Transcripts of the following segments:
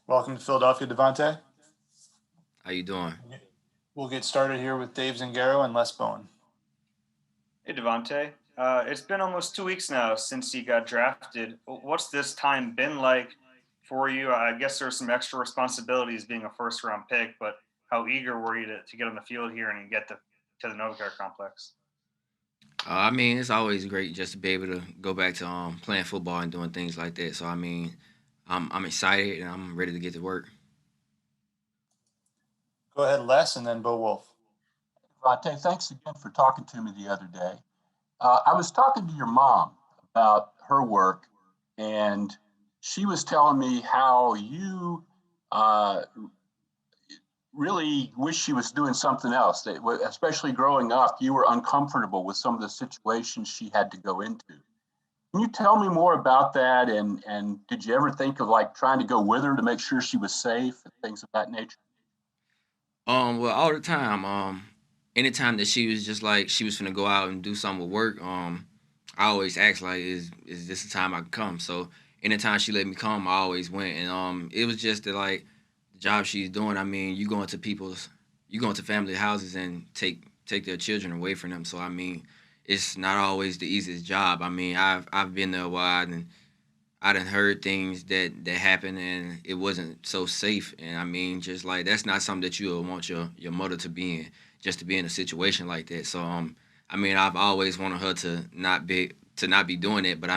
Welcome to Philadelphia, DeVonta. How you doing? We'll get started here with Dave Zangaro and Les Bowen. Hey, Devontae. It's been almost 2 weeks now since you got drafted. What's this time been like for you? I guess there's some extra responsibilities being a first round pick, but how eager were you to get on the field here and get to the Novacar complex? It's always great just to be able to go back to playing football and doing things like that. So I'm excited and I'm ready to get to work. Go ahead, Les, and then Bo Wolf. Vontae, thanks again for talking to me the other day. I was talking to your mom about her work, and she was telling me how you uh, really wish she was doing something else. That, especially growing up, you were uncomfortable with some of the situations she had to go into. Can you tell me more about that? And did you ever think of like trying to go with her to make sure she was safe and things of that nature? Well, all the time. Anytime that she was just like she was gonna go out and do something with work, I always asked like, is this the time I can come? So anytime she let me come, I always went, and it was just that like the job she's doing. You go into family houses and take their children away from them. So it's not always the easiest job. I've been there a while and I done heard things that happened and it wasn't so safe. And just like that's not something that you would want your mother to be in, just to be in a situation like that. So I've always wanted her to not be doing it, but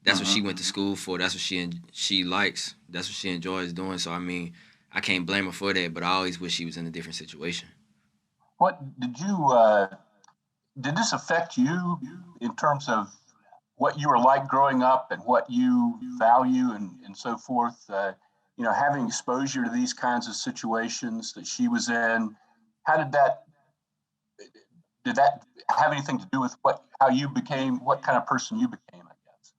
that's what she went to school for. That's what she likes. That's what she enjoys doing. So I can't blame her for that. But I always wish she was in a different situation. What did this affect you in terms of what you were like growing up and what you value and so forth? Having exposure to these kinds of situations that she was in, how did that have anything to do with how you became, what kind of person you became? I guess.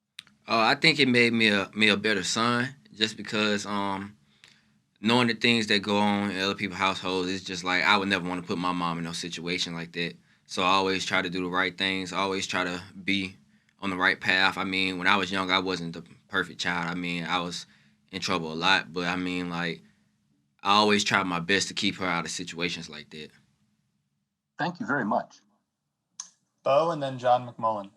I think it made me a better son, just because knowing the things that go on in other people's households, it's just like I would never want to put my mom in no situation like that. So I always try to do the right things. I always try to be on the right path. When I was young, I wasn't the perfect child. I was in trouble a lot, but like I always tried my best to keep her out of situations like that. Thank you very much. Bo and then John McMullen.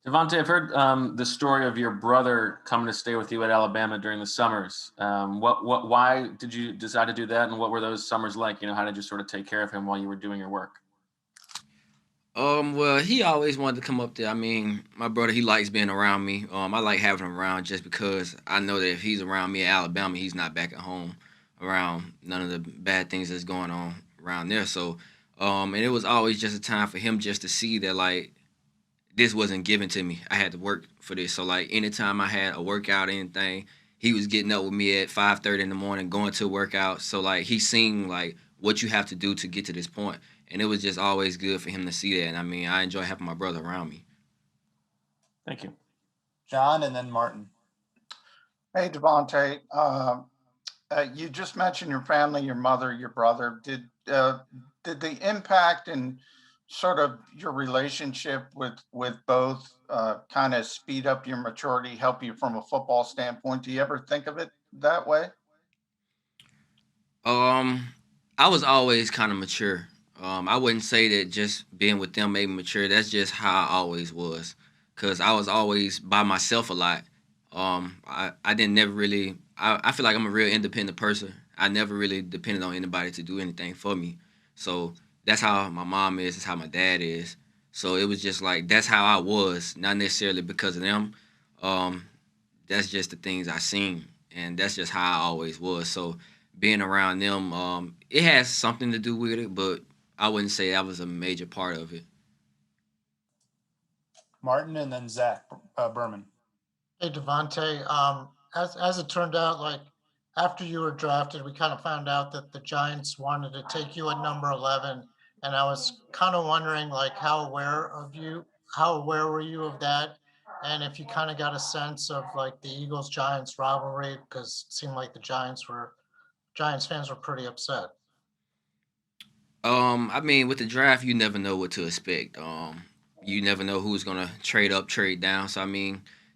DeVonta, I've heard the story of your brother coming to stay with you at Alabama during the summers. Why did you decide to do that, and what were those summers like? How did you sort of take care of him while you were doing your work? Well, he always wanted to come up there. My brother, he likes being around me. I like having him around just because I know that if he's around me at Alabama, he's not back at home around none of the bad things that's going on around there. So, and it was always just a time for him just to see that like this wasn't given to me. I had to work for this. So like anytime I had a workout or anything, he was getting up with me at 5:30 in the morning, going to a workout. So like he seen like what you have to do to get to this point. And it was just always good for him to see that. And I enjoy having my brother around me. Thank you. John and then Martin. Hey, Devontae. You just mentioned your family, your mother, your brother. Did the impact and sort of your relationship with both kind of speed up your maturity, help you from a football standpoint? Do you ever think of it that way? Um, I was always kind of mature. I wouldn't say that just being with them made me mature. That's just how I always was. Cause I was always by myself a lot. I didn't never really. I feel like I'm a real independent person. I never really depended on anybody to do anything for me. So that's how my mom is. That's how my dad is. So it was just like that's how I was, not necessarily because of them. Um, that's just the things I seen, and that's just how I always was. So being around them, it has something to do with it, but I wouldn't say that was a major part of it. Martin and then Zach Berman. Hey, Devontae. As it turned out, like after you were drafted, we kind of found out that the Giants wanted to take you at number 11, and I was kind of wondering, like, how aware were you of that, and if you kind of got a sense of like the Eagles Giants rivalry, because it seemed like the Giants fans were pretty upset. With the draft, you never know what to expect. You never know who's gonna trade up, trade down. So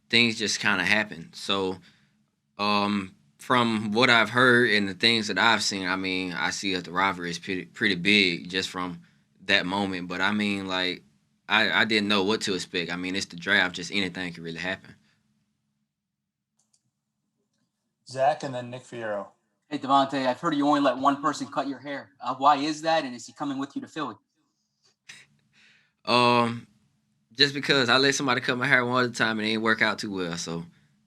things just kind of happen. So, from what I've heard and the things that I've seen, I mean, I see that the rivalry is pretty big just from that moment. But I mean, like, I didn't know what to expect. I mean, it's the draft; just anything could really happen. Zach and then Nick Fierro. Hey, DeVonta, I've heard you only let one person cut your hair. Why is that? And is he coming with you to Philly? Um, just because I let somebody cut my hair one other time and it didn't work out too well, so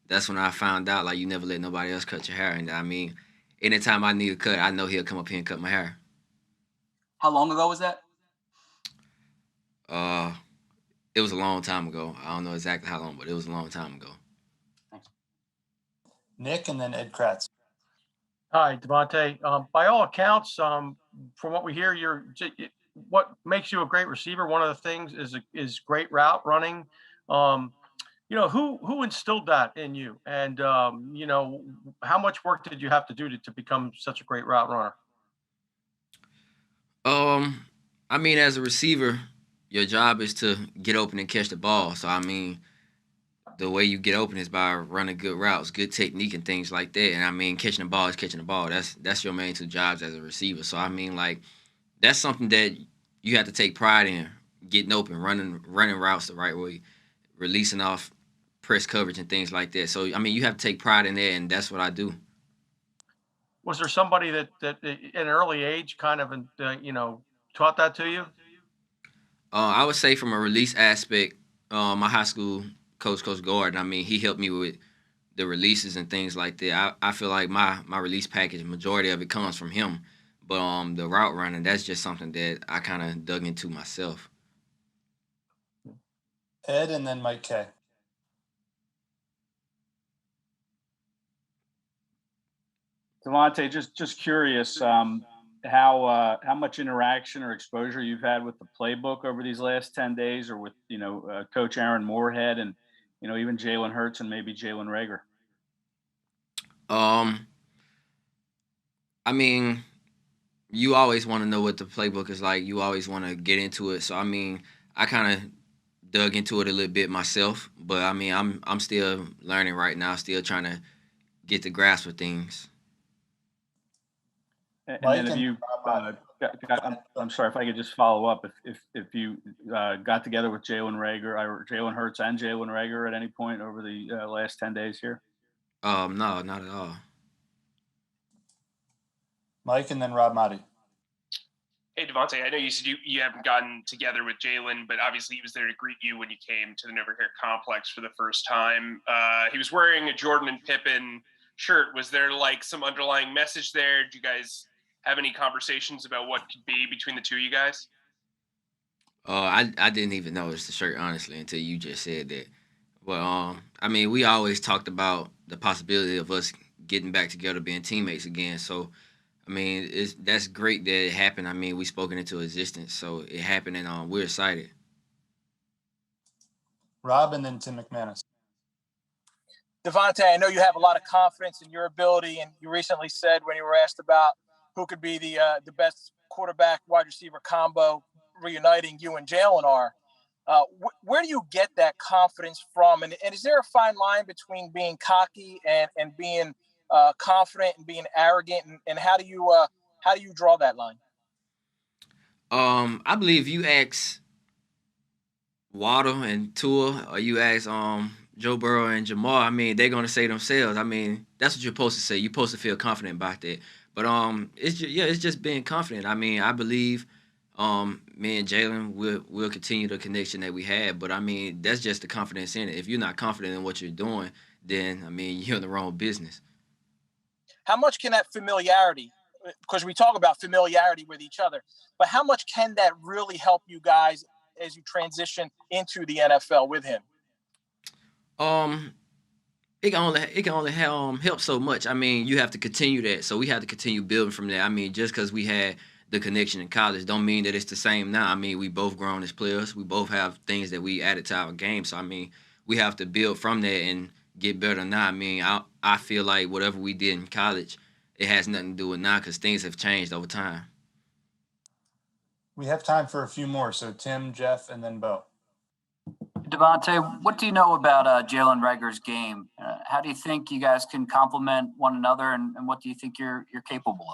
that's when I found out like you never let nobody else cut your hair. And I mean, anytime I need a cut, I know he'll come up here and cut my hair. How long ago was that? Uh, it was a long time ago. I don't know exactly how long, but it was a long time ago. Thanks. Nick and then Ed Kratz. Hi, DeVonta. By all accounts, from what we hear, what makes you a great receiver. One of the things is great route running. Who instilled that in you, and how much work did you have to do to become such a great route runner? I mean, as a receiver, your job is to get open and catch the ball. So I mean, the way you get open is by running good routes, good technique, and things like that. And I mean, catching the ball is catching the ball. That's your main two jobs as a receiver. So I mean, like, that's something that you have to take pride in: getting open, running routes the right way, releasing off press coverage and things like that. So I mean, you have to take pride in that, and that's what I do. Was there somebody that at an early age kind of taught that to you? I would say from a release aspect, my high school coach, Coach Gordon, I mean, he helped me with the releases and things like that. I feel like my release package, majority of it comes from him. But the route running, that's just something that I kind of dug into myself. Ed and then Mike K. DeVonta, just curious, how much interaction or exposure you've had with the playbook over these last 10 days, or with Coach Aaron Moorhead and even Jalen Hurts and maybe Jalen Reagor. I mean, you always want to know what the playbook is like. You always want to get into it. So I mean, I kind of dug into it a little bit myself, but I mean, I'm still learning right now, still trying to get the grasp of things. And Mike then if and you, I'm sorry if I could just follow up. If you got together with Jalen Hurts and Jalen Reagor at any point over the last 10 days here? No, not at all. Mike and then Rob Motti. Hey, DeVonta, I know you said you haven't gotten together with Jalen, but obviously he was there to greet you when you came to the Never Hair Complex for the first time. He was wearing a Jordan and Pippen shirt. Was there like some underlying message there? Did you guys have any conversations about what could be between the two of you guys? I didn't even notice the shirt, honestly, until you just said that. But I mean, we always talked about the possibility of us getting back together, being teammates again. So, I mean, that's great that it happened. I mean, we spoken into existence, so it happened, and we're excited. Rob and then Tim McManus. DeVonta, I know you have a lot of confidence in your ability, and you recently said when you were asked about who could be the best quarterback wide receiver combo reuniting, you and Jalen are. Where do you get that confidence from? And is there a fine line between being cocky and being confident and being arrogant? And how do you draw that line? I believe you ask Waddle and Tua, or you ask Joe Burrow and Jamal, I mean, they're gonna say themselves. I mean, that's what you're supposed to say. You're supposed to feel confident about that. But it's just being confident. I mean, I believe me and Jalen will continue the connection that we had. But I mean, that's just the confidence in it. If you're not confident in what you're doing, then I mean, you're in the wrong business. How much can that familiarity, because we talk about familiarity with each other, but how much can that really help you guys as you transition into the NFL with him? It can only help so much. I mean, you have to continue that. So we have to continue building from that. I mean, just because we had the connection in college don't mean that it's the same now. I mean, we both grown as players. We both have things that we added to our game. So I mean, we have to build from that and get better now. I mean, I feel like whatever we did in college, it has nothing to do with now because things have changed over time. We have time for a few more. So Tim, Jeff, and then Bo. DeVonta, what do you know about Jalen Reagor's game? How do you think you guys can complement one another, and what do you think you're capable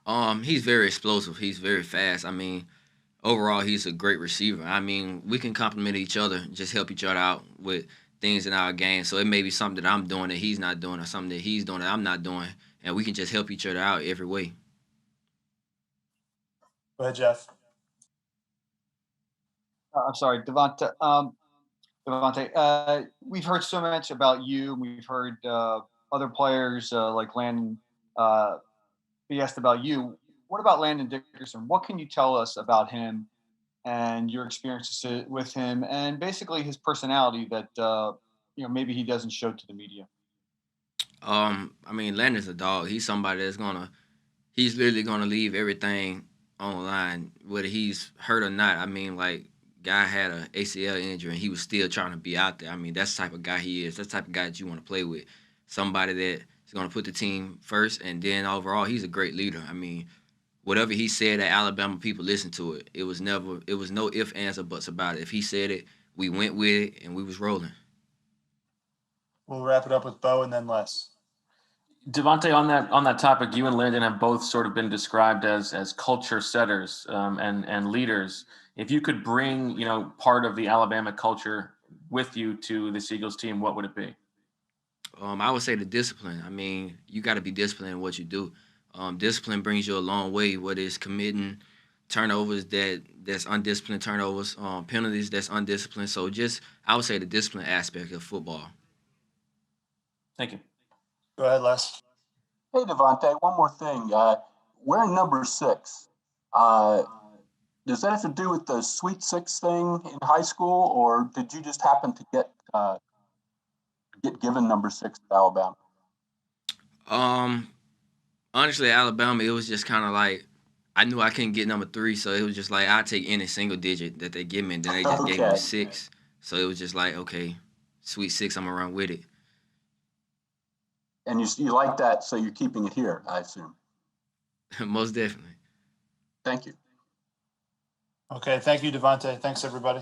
of? He's very explosive. He's very fast. I mean, overall, he's a great receiver. I mean, we can complement each other, just help each other out with things in our game. So it may be something that I'm doing that he's not doing, or something that he's doing that I'm not doing, and we can just help each other out every way. Go ahead, Jeff. I'm sorry, DeVonta. We've heard so much about you. We've heard other players like Landon be asked about you. What about Landon Dickerson? What can you tell us about him and your experiences with him, and basically his personality that maybe he doesn't show to the media? I mean, Landon's a dog. He's somebody he's literally gonna leave everything on the line, whether he's hurt or not. I mean, like, guy had a ACL injury and he was still trying to be out there. I mean, that's the type of guy he is. That's the type of guy that you want to play with. Somebody that is going to put the team first, and then overall, he's a great leader. I mean, whatever he said at Alabama, people listened to it. It was no ifs, ands, or buts about it. If he said it, we went with it, and we was rolling. We'll wrap it up with Bo and then Les. DeVonta, on that topic, you and Landon have both sort of been described as culture setters and leaders. If you could bring, part of the Alabama culture with you to this Eagles team, what would it be? I would say the discipline. I mean, you got to be disciplined in what you do. Discipline brings you a long way, whether it's committing turnovers that's undisciplined turnovers, penalties that's undisciplined. So I would say the discipline aspect of football. Thank you. Go ahead, Les. Hey, DeVonta, one more thing. Wearing number 6, does that have to do with the Sweet 6 thing in high school, or did you just happen to get given number 6 at Alabama? Honestly, Alabama, it was just kind of like, I knew I couldn't get number 3, so it was just like I'd take any single digit that they give me, and then they just gave me 6. So it was just like, okay, Sweet 6, I'm gonna run with it. And you like that, so you're keeping it here, I assume. Most definitely. Thank you. Okay, thank you, DeVonta. Thanks, everybody.